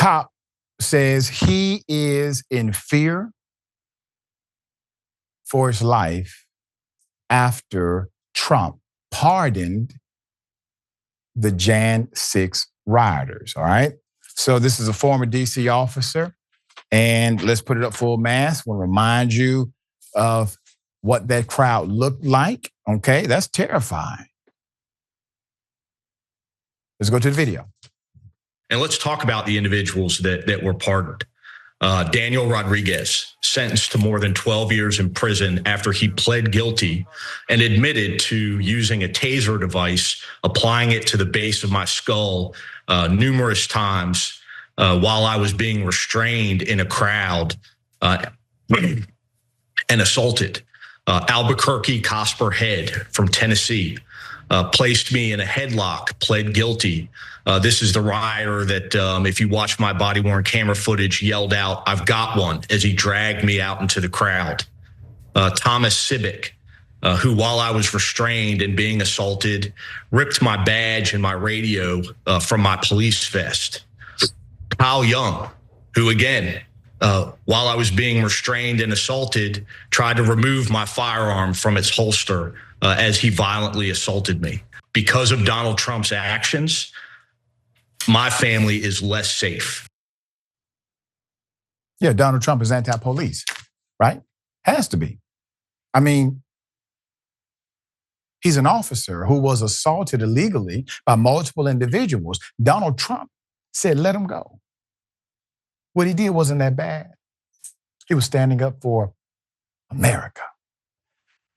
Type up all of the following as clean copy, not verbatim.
cop says he is in fear for his life after Trump pardoned the Jan 6 rioters, all right? So this is a former DC officer, and let's put it up full mass. We'll remind you of what that crowd looked like, okay? That's terrifying. Let's go to the video. And let's talk about the individuals that were pardoned. Daniel Rodriguez, sentenced to more than 12 years in prison after he pled guilty and admitted to using a taser device, applying it to the base of my skull numerous times while I was being restrained in a crowd and assaulted. Albuquerque Cosper Head from Tennessee placed me in a headlock, pled guilty. This is the rioter that, if you watch my body-worn camera footage, yelled out, "I've got one," as he dragged me out into the crowd. Thomas Sibic, who, while I was restrained and being assaulted, ripped my badge and my radio from my police vest. Kyle Young, who, again, while I was being restrained and assaulted, tried to remove my firearm from its holster as he violently assaulted me. Because of Donald Trump's actions, my family is less safe. Yeah, Donald Trump is anti-police, right? Has to be. I mean, he's an officer who was assaulted illegally by multiple individuals. Donald Trump said, let him go. What he did wasn't that bad. He was standing up for America.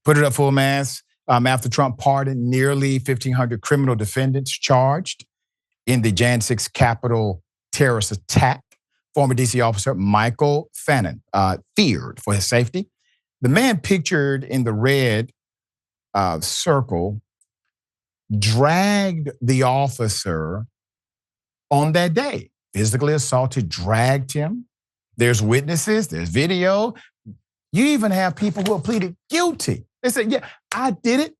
Put it up full mass. After Trump pardoned nearly 1,500 criminal defendants charged in the Jan 6 Capitol terrorist attack, former DC officer Michael Fanone feared for his safety. The man pictured in the red circle dragged the officer on that day, physically assaulted, dragged him. There's witnesses, there's video. You even have people who have pleaded guilty. They said, yeah, I did it.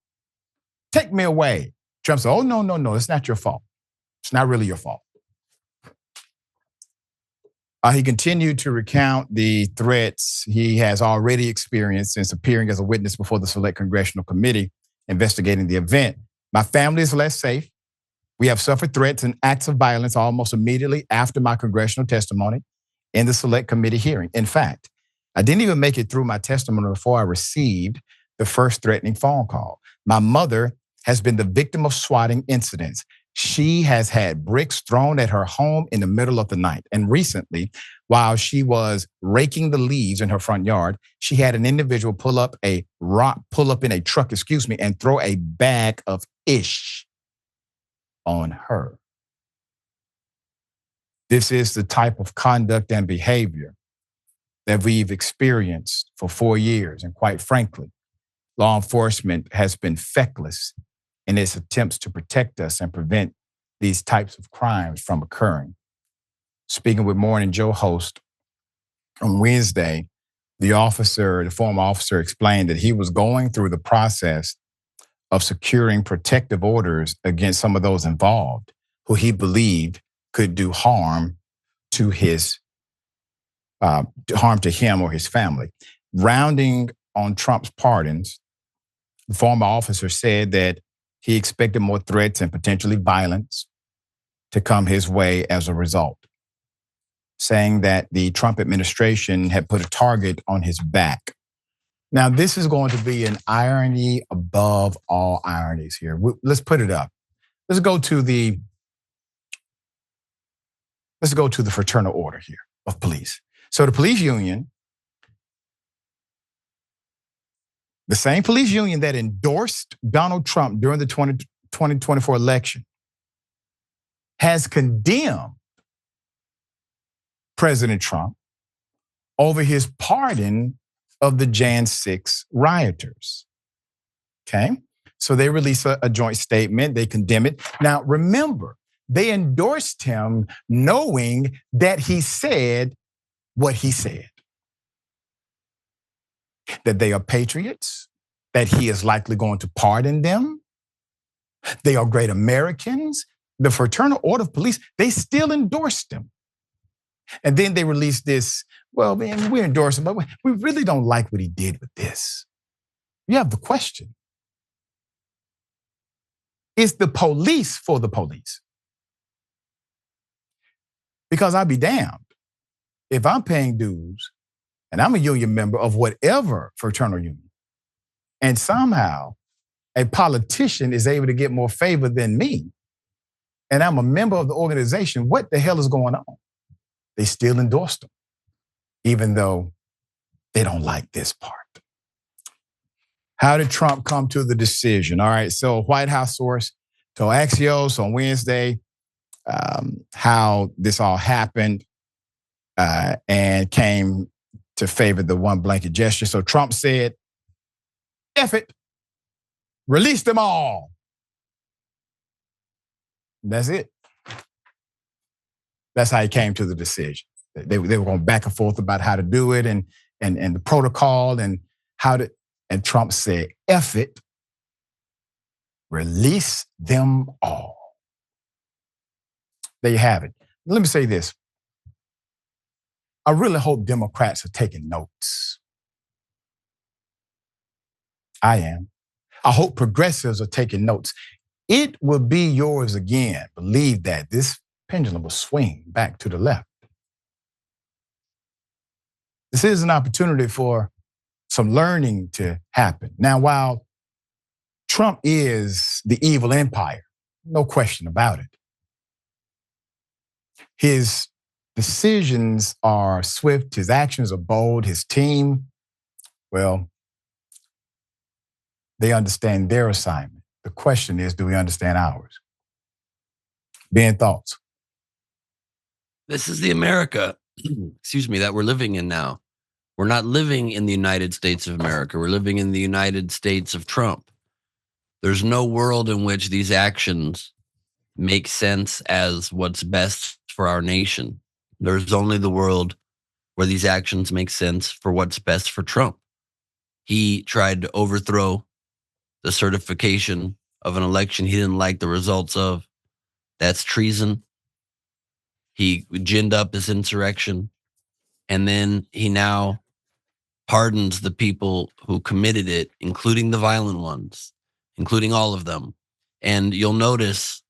Take me away. Trump said, oh, no, it's not your fault. It's not really your fault. He continued to recount the threats he has already experienced since appearing as a witness before the Select Congressional Committee investigating the event. My family is less safe. We have suffered threats and acts of violence almost immediately after my congressional testimony in the Select Committee hearing. In fact, I didn't even make it through my testimony before I received the first threatening phone call. My mother has been the victim of swatting incidents. She has had bricks thrown at her home in the middle of the night. And recently, while she was raking the leaves in her front yard, she had an individual pull up in a truck, and throw a bag of ish on her. This is the type of conduct and behavior that we've experienced for 4 years. And quite frankly, law enforcement has been feckless in its attempts to protect us and prevent these types of crimes from occurring. Speaking with Morning Joe host on Wednesday, the former officer explained that he was going through the process of securing protective orders against some of those involved who he believed could do harm to him or his family. Rounding on Trump's pardons, the former officer said that he expected more threats and potentially violence to come his way as a result, saying that the Trump administration had put a target on his back. Now, this is going to be an irony above all ironies here. Let's put it up. Let's go to the fraternal order here of police. So the police union, the same police union that endorsed Donald Trump during the 2024 election, has condemned President Trump over his pardon of the Jan 6 rioters. Okay? So they released a joint statement. They condemn it. Now, remember, they endorsed him knowing that he said what he said. That they are patriots, that he is likely going to pardon them. They are great Americans. The Fraternal Order of Police, they still endorsed him. And then they released this, well, man, we endorse him, but we really don't like what he did with this. You have the question. Is the police for the police? Because I'll be damned if I'm paying dues and I'm a union member of whatever fraternal union, and somehow a politician is able to get more favor than me, and I'm a member of the organization, what the hell is going on? They still endorsed him, even though they don't like this part. How did Trump come to the decision? All right, so White House source told Axios on Wednesday how this all happened and came to favor the one blanket gesture. So Trump said, F it, release them all. That's it. That's how he came to the decision. They were going back and forth about how to do it and the protocol and how to, and Trump said, F it, release them all. There you have it. Let me say this. I really hope Democrats are taking notes. I am. I hope progressives are taking notes. It will be yours again. Believe that. This pendulum will swing back to the left. This is an opportunity for some learning to happen. Now, while Trump is the evil empire, no question about it, his decisions are swift, his actions are bold, his team, well, they understand their assignment. The question is, do we understand ours? Ben, thoughts? This is the America, that we're living in now. We're not living in the United States of America. We're living in the United States of Trump. There's no world in which these actions make sense as what's best for our nation. There's only the world where these actions make sense for what's best for Trump. He tried to overthrow the certification of an election he didn't like the results of. That's treason. He ginned up his insurrection, and then he now pardons the people who committed it, including the violent ones, including all of them. And you'll notice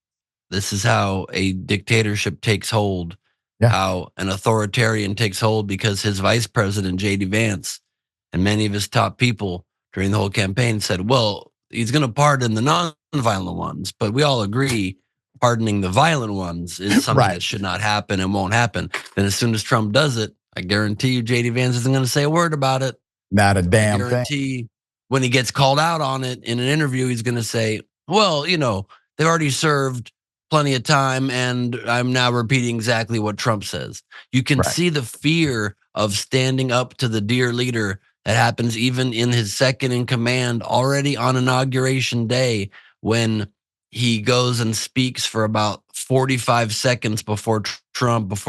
this is how a dictatorship takes hold, how an authoritarian takes hold, because his vice president, J.D. Vance, and many of his top people during the whole campaign said, well, he's going to pardon the non-violent ones, but we all agree pardoning the violent ones is something that should not happen and won't happen. Then as soon as Trump does it, I guarantee you J.D. Vance isn't going to say a word about it. Not a damn thing. I guarantee when he gets called out on it in an interview, he's going to say, well, they've already served plenty of time, and I'm now repeating exactly what Trump says. You can see the fear of standing up to the dear leader that happens even in his second in command already on Inauguration Day, when he goes and speaks for about 45 seconds before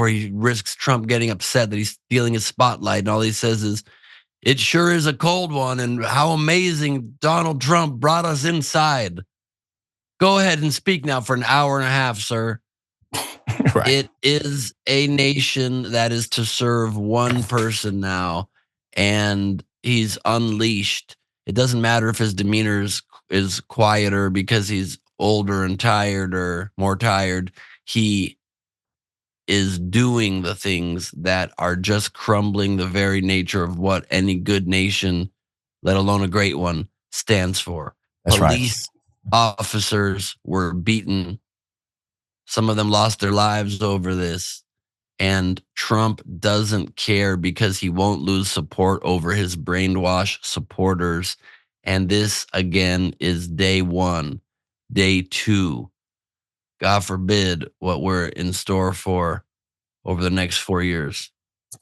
he risks Trump getting upset that he's stealing his spotlight. And all he says is, it sure is a cold one, and how amazing Donald Trump brought us inside. Go ahead and speak now for an hour and a half, sir. It is a nation that is to serve one person now, and he's unleashed. It doesn't matter if his demeanor is quieter because he's older and tired or more tired. He is doing the things that are just crumbling the very nature of what any good nation, let alone a great one, stands for. Police officers were beaten. Some of them lost their lives over this. And Trump doesn't care because he won't lose support over his brainwashed supporters. And this, again, is day one. Day two, God forbid, what we're in store for over the next 4 years.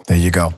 There you go.